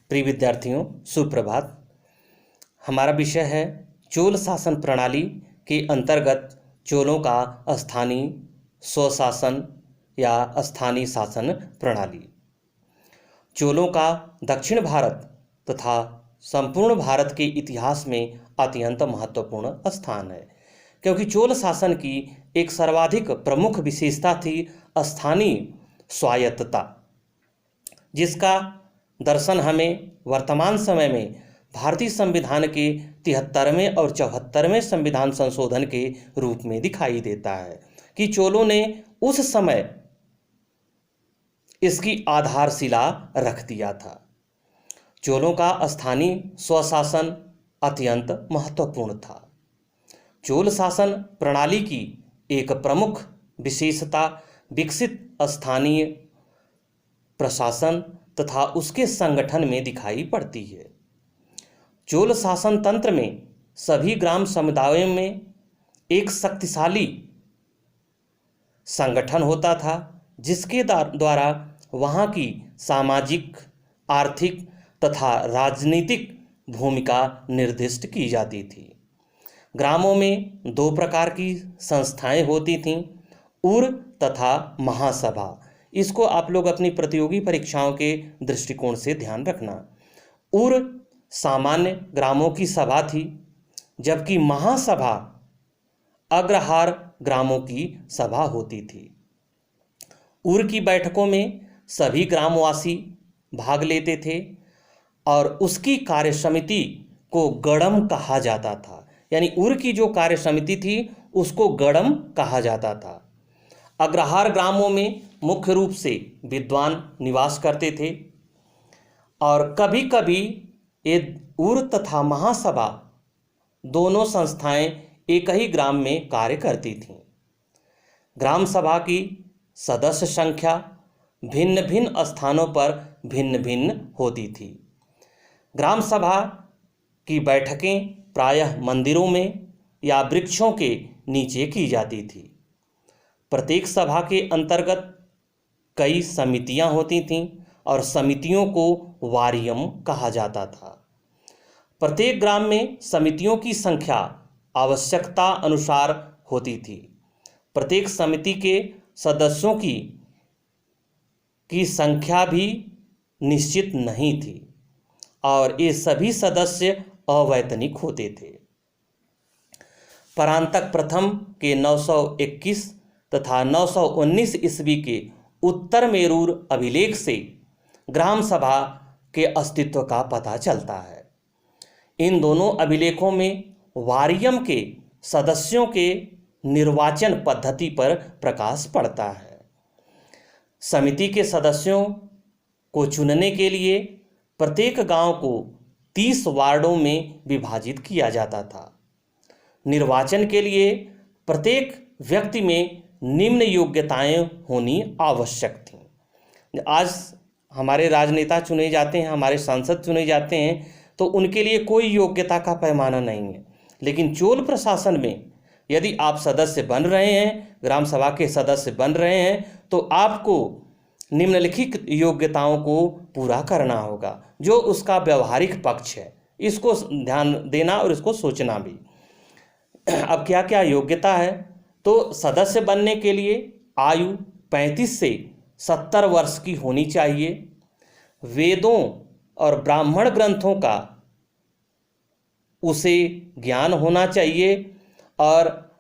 प्रिय विद्यार्थियों, सुप्रभात। हमारा विषय है चोल शासन प्रणाली के अंतर्गत चोलों का स्थानीय स्वशासन या स्थानीय शासन प्रणाली। चोलों का दक्षिण भारत तथा संपूर्ण भारत के इतिहास में अत्यंत महत्वपूर्ण स्थान है, क्योंकि चोल शासन की एक सर्वाधिक प्रमुख विशेषता थी स्थानीय स्वायत्तता, जिसका दर्शन हमें वर्तमान समय में भारतीय संविधान के 73वें और 74वें संविधान संशोधन के रूप में दिखाई देता है कि चोलों ने उस समय इसकी आधारशिला रख दिया था। चोलों का स्थानीय स्वशासन अत्यंत महत्वपूर्ण था। चोल शासन प्रणाली की एक प्रमुख विशेषता विकसित स्थानीय प्रशासन तथा उसके संगठन में दिखाई पड़ती है। चोल शासन तंत्र में सभी ग्राम समुदायों में एक शक्तिशाली संगठन होता था, जिसके द्वारा वहाँ की सामाजिक, आर्थिक तथा राजनीतिक भूमिका निर्दिष्ट की जाती थी। ग्रामों में दो प्रकार की संस्थाएं होती थीं, उर तथा महासभा। इसको आप लोग अपनी प्रतियोगी परीक्षाओं के दृष्टिकोण से ध्यान रखना। उर सामान्य ग्रामों की सभा थी, जबकि महासभा अग्रहार ग्रामों की सभा होती थी। उर की बैठकों में सभी ग्रामवासी भाग लेते थे और उसकी कार्य समिति को गड़म कहा जाता था। यानी उर की जो कार्य समिति थी उसको गड़म कहा जाता था। अग्रहार ग्रामों में मुख्य रूप से विद्वान निवास करते थे और कभी कभी ये उर तथा महासभा दोनों संस्थाएं एक ही ग्राम में कार्य करती थीं। ग्राम सभा की सदस्य संख्या भिन्न भिन्न स्थानों पर भिन्न भिन्न होती थी। ग्राम सभा की बैठकें प्रायः मंदिरों में या वृक्षों के नीचे की जाती थी। प्रत्येक सभा के अंतर्गत कई समितियां होती थीं और समितियों को वारियम कहा जाता था। प्रत्येक ग्राम में समितियों की संख्या आवश्यकता अनुसार होती थी। प्रत्येक समिति के सदस्यों की संख्या भी निश्चित नहीं थी और ये सभी सदस्य अवैतनिक होते थे। परांतक प्रथम के 921 तथा 919 ईस्वी के उत्तर मेरूर अभिलेख से ग्राम सभा के अस्तित्व का पता चलता है। इन दोनों अभिलेखों में वारियम के सदस्यों के निर्वाचन पद्धति पर प्रकाश पड़ता है। समिति के सदस्यों को चुनने के लिए प्रत्येक गांव को 30 वार्डों में विभाजित किया जाता था। निर्वाचन के लिए प्रत्येक व्यक्ति में निम्न योग्यताएं होनी आवश्यक थीं। आज हमारे राजनेता चुने जाते हैं, हमारे सांसद चुने जाते हैं, तो उनके लिए कोई योग्यता का पैमाना नहीं है। लेकिन चोल प्रशासन में यदि आप सदस्य बन रहे हैं, ग्राम सभा के सदस्य बन रहे हैं, तो आपको निम्नलिखित योग्यताओं को पूरा करना होगा, जो उसका व्यवहारिक पक्ष है। इसको ध्यान देना और इसको सोचना भी। अब क्या क्या योग्यता है? तो सदस्य बनने के लिए आयु 35 से 70 वर्ष की होनी चाहिए। वेदों और ब्राह्मण ग्रंथों का उसे ज्ञान होना चाहिए, और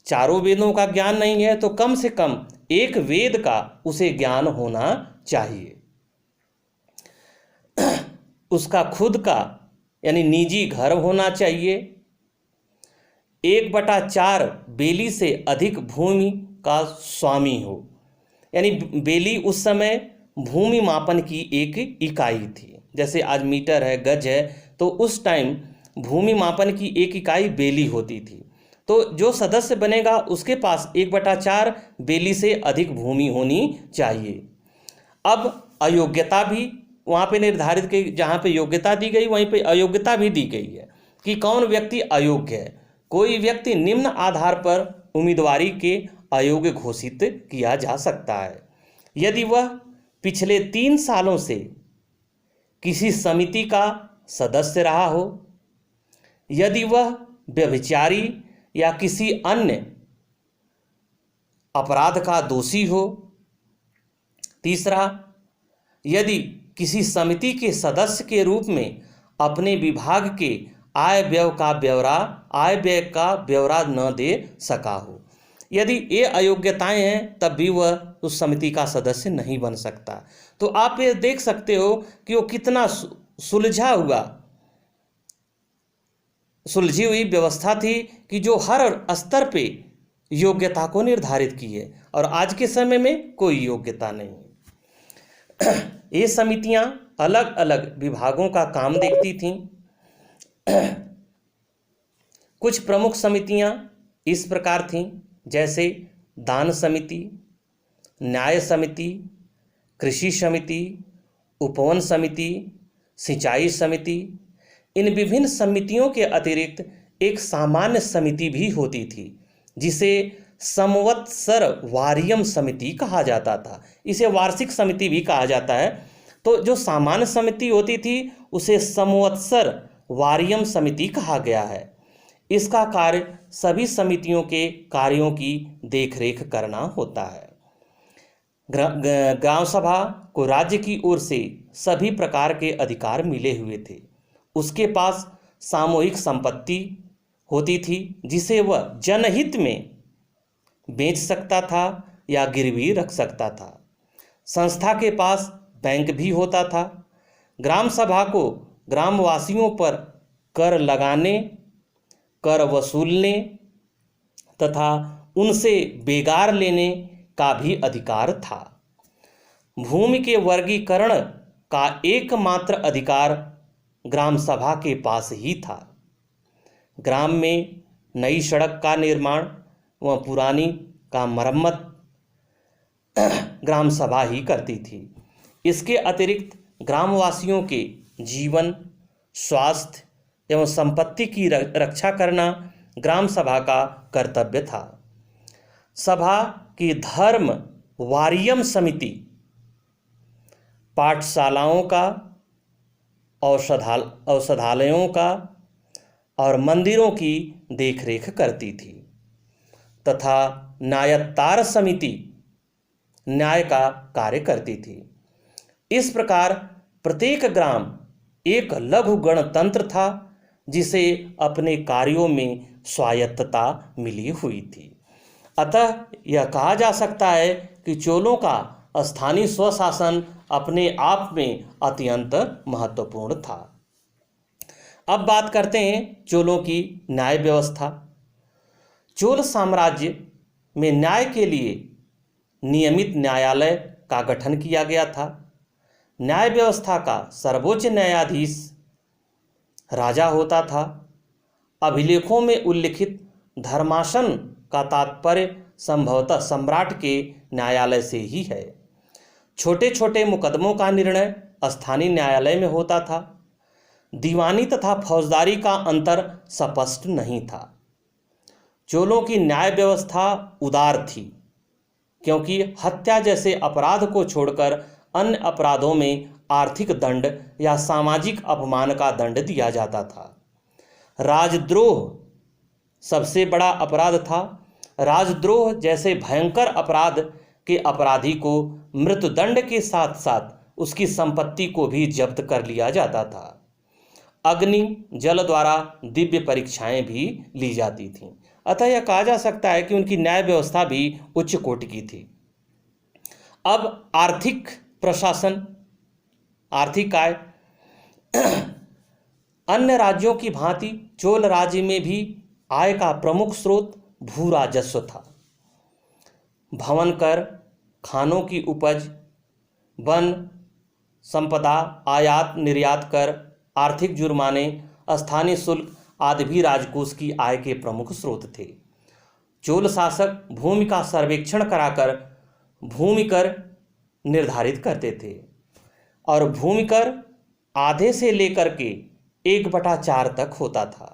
चारों वेदों का ज्ञान नहीं है तो कम से कम एक वेद का उसे ज्ञान होना चाहिए। उसका खुद का यानी निजी घर होना चाहिए। 1/4 बेली से अधिक भूमि का स्वामी हो। यानी बेली उस समय भूमि मापन की एक इकाई थी। जैसे आज मीटर है, गज है, तो उस टाइम भूमि मापन की एक इकाई बेली होती थी। तो जो सदस्य बनेगा उसके पास 1/4 बेली से अधिक भूमि होनी चाहिए। अब अयोग्यता भी वहाँ पे निर्धारित की, जहाँ पे योग्यता दी गई वहीं पे अयोग्यता भी दी गई है कि कौन व्यक्ति अयोग्य है। कोई व्यक्ति निम्न आधार पर उम्मीदवारी के अयोग्य घोषित किया जा सकता है यदि वह पिछले 3 सालों से किसी समिति का सदस्य रहा हो, यदि वह व्यभिचारी या किसी अन्य अपराध का दोषी हो। तीसरा, यदि किसी समिति के सदस्य के रूप में अपने विभाग के आय व्यय का ब्यौरा न दे सका हो। यदि ये अयोग्यताएं हैं तब भी वह उस समिति का सदस्य नहीं बन सकता। तो आप ये देख सकते हो कि वो कितना सुलझी हुई व्यवस्था थी कि जो हर स्तर पे योग्यता को निर्धारित की है, और आज के समय में कोई योग्यता नहीं। ये समितियां अलग अलग विभागों का काम देखती थीं। कुछ प्रमुख समितियां इस प्रकार थीं, जैसे दान समिति, न्याय समिति, कृषि समिति, उपवन समिति, सिंचाई समिति। इन विभिन्न समितियों के अतिरिक्त एक सामान्य समिति भी होती थी, जिसे संवत्सर वार्यम समिति कहा जाता था। इसे वार्षिक समिति भी कहा जाता है। तो जो सामान्य समिति होती थी उसे संवत्सर वार्यम समिति कहा गया है। इसका कार्य सभी समितियों के कार्यों की देखरेख करना होता है। ग्राम सभा को राज्य की ओर से सभी प्रकार के अधिकार मिले हुए थे। उसके पास सामूहिक संपत्ति होती थी जिसे वह जनहित में बेच सकता था या गिरवी रख सकता था। संस्था के पास बैंक भी होता था। ग्राम सभा को ग्रामवासियों पर कर लगाने, कर वसूलने तथा उनसे बेगार लेने का भी अधिकार था। भूमि के वर्गीकरण का एकमात्र अधिकार ग्राम सभा के पास ही था। ग्राम में नई सड़क का निर्माण व पुरानी का मरम्मत ग्राम सभा ही करती थी। इसके अतिरिक्त ग्रामवासियों के जीवन, स्वास्थ्य एवं संपत्ति की रक्षा करना ग्राम सभा का कर्तव्य था। सभा की धर्म वार्यम समिति पाठशालाओं का, औषधालयों का और मंदिरों की देखरेख करती थी तथा न्यायत्तार समिति न्याय का कार्य करती थी। इस प्रकार प्रत्येक ग्राम एक लघु गणतंत्र था जिसे अपने कार्यों में स्वायत्तता मिली हुई थी। अतः यह कहा जा सकता है कि चोलों का स्थानीय स्वशासन अपने आप में अत्यंत महत्वपूर्ण था। अब बात करते हैं चोलों की न्याय व्यवस्था। चोल साम्राज्य में न्याय के लिए नियमित न्यायालय का गठन किया गया था। न्याय व्यवस्था का सर्वोच्च न्यायाधीश राजा होता था। अभिलेखों में उल्लिखित धर्मासन का तात्पर्य संभवतः सम्राट के न्यायालय से ही है। छोटे छोटे मुकदमों का निर्णय स्थानीय न्यायालय में होता था। दीवानी तथा फौजदारी का अंतर स्पष्ट नहीं था। चोलों की न्याय व्यवस्था उदार थी, क्योंकि हत्या जैसे अपराध को छोड़कर अन्य अपराधों में आर्थिक दंड या सामाजिक अपमान का दंड दिया जाता था। राजद्रोह सबसे बड़ा अपराध था। राजद्रोह जैसे भयंकर अपराध के अपराधी को मृत्युदंड के साथ साथ उसकी संपत्ति को भी जब्त कर लिया जाता था। अग्नि जल द्वारा दिव्य परीक्षाएं भी ली जाती थीं। अतः यह कहा जा सकता है कि उनकी न्याय व्यवस्था भी उच्च कोटि की थी। अब आर्थिक प्रशासन, आर्थिक आय। अन्य राज्यों की भांति चोल राज्य में भी आय का प्रमुख स्रोत भू राजस्व था। भवन कर, खानों की उपज, वन संपदा, आयात निर्यात कर, आर्थिक जुर्माने, स्थानीय शुल्क आदि भी राजकोष की आय के प्रमुख स्रोत थे। चोल शासक भूमि का सर्वेक्षण कराकर भूमि कर निर्धारित करते थे और भूमि कर आधे से लेकर के 1/4 तक होता था।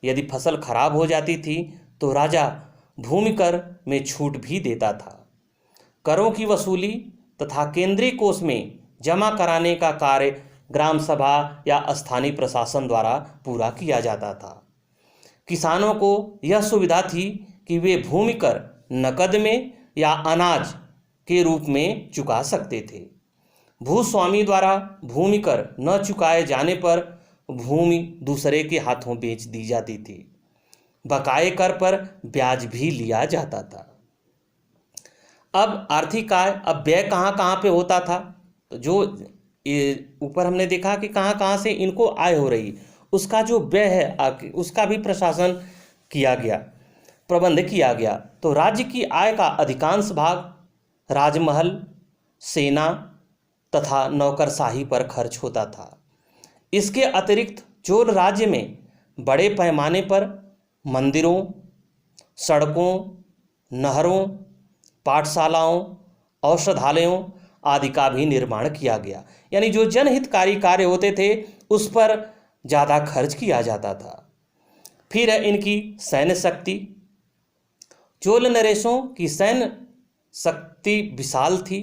यदि फसल खराब हो जाती थी तो राजा भूमि कर में छूट भी देता था। करों की वसूली तथा केंद्रीय कोष में जमा कराने का कार्य ग्राम सभा या स्थानीय प्रशासन द्वारा पूरा किया जाता था। किसानों को यह सुविधा थी कि वे भूमि कर नकद में या अनाज के रूप में चुका सकते थे। भूस्वामी द्वारा भूमि कर न चुकाए जाने पर भूमि दूसरे के हाथों बेच दी जाती थी। बकाये कर पर ब्याज भी लिया जाता था। अब आर्थिक आय, अब व्यय कहाँ कहाँ पे होता था। तो जो ऊपर हमने देखा कि कहाँ कहाँ से इनको आय हो रही, उसका जो व्यय है उसका भी प्रशासन किया गया, प्रबंध किया गया। तो राज्य की आय का अधिकांश भाग राजमहल, सेना तथा नौकरशाही पर खर्च होता था। इसके अतिरिक्त चोल राज्य में बड़े पैमाने पर मंदिरों, सड़कों, नहरों, पाठशालाओं, औषधालयों आदि का भी निर्माण किया गया। यानी जो जनहितकारी कार्य होते थे उस पर ज़्यादा खर्च किया जाता था। फिर है इनकी सैन्य शक्ति। चोल नरेशों की सैन्य शक्ति विशाल थी।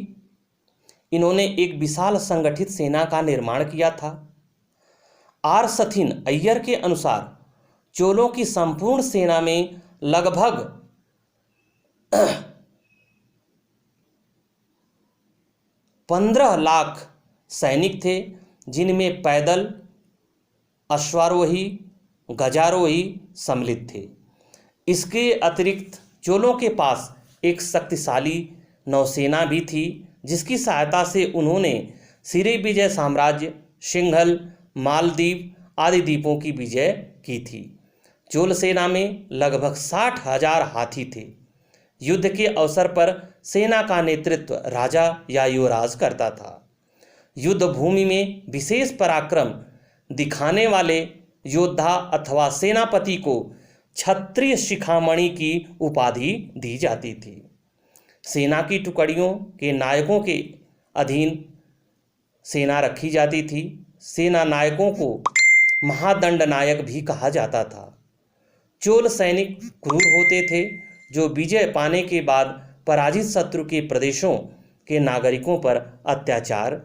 इन्होंने एक विशाल संगठित सेना का निर्माण किया था। आर सथिन अय्यर के अनुसार चोलों की संपूर्ण सेना में लगभग 15 लाख सैनिक थे, जिनमें पैदल, अश्वारोही, गजारोही सम्मिलित थे। इसके अतिरिक्त चोलों के पास एक शक्तिशाली नौसेना भी थी, जिसकी सहायता से उन्होंने सिरी विजय साम्राज्य, सिंघल, मालदीव आदि द्वीपों की विजय की थी। चोल सेना में लगभग 60,000 हाथी थे। युद्ध के अवसर पर सेना का नेतृत्व राजा या युवराज करता था। युद्ध भूमि में विशेष पराक्रम दिखाने वाले योद्धा अथवा सेनापति को क्षत्रिय शिखामणि की उपाधि दी जाती थी। सेना की टुकड़ियों के नायकों के अधीन सेना रखी जाती थी। सेना नायकों को महादंड नायक भी कहा जाता था। चोल सैनिक क्रूर होते थे, जो विजय पाने के बाद पराजित शत्रु के प्रदेशों के नागरिकों पर अत्याचार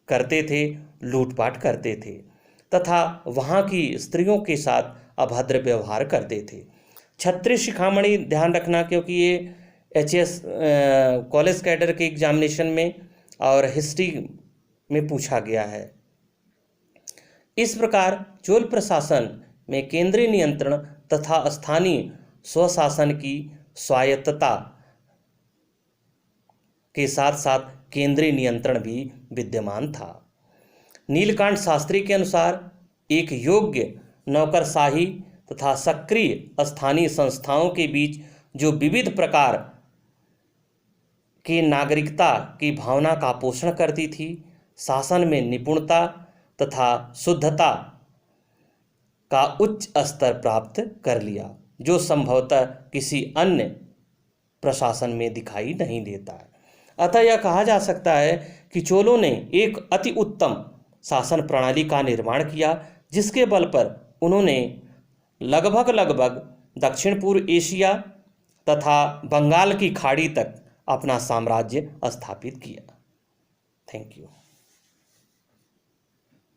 करते थे, लूटपाट करते थे तथा वहाँ की स्त्रियों के साथ अभद्र व्यवहार करते थे। क्षत्रिय शिखामणि ध्यान रखना, क्योंकि ये HS कॉलेज कैडर के एग्जामिनेशन में और हिस्ट्री में पूछा गया है। इस प्रकार चोल प्रशासन में केंद्रीय नियंत्रण तथा स्थानीय स्वशासन की स्वायत्तता के साथ साथ केंद्रीय नियंत्रण भी विद्यमान था। नीलकांठ शास्त्री के अनुसार एक योग्य नौकरशाही तथा सक्रिय स्थानीय संस्थाओं के बीच जो विविध प्रकार के नागरिकता की भावना का पोषण करती थी, शासन में निपुणता तथा शुद्धता का उच्च स्तर प्राप्त कर लिया, जो संभवतः किसी अन्य प्रशासन में दिखाई नहीं देता है। अतः यह कहा जा सकता है कि चोलों ने एक अति उत्तम शासन प्रणाली का निर्माण किया, जिसके बल पर उन्होंने लगभग दक्षिण पूर्व एशिया तथा बंगाल की खाड़ी तक अपना साम्राज्य स्थापित किया। Thank you.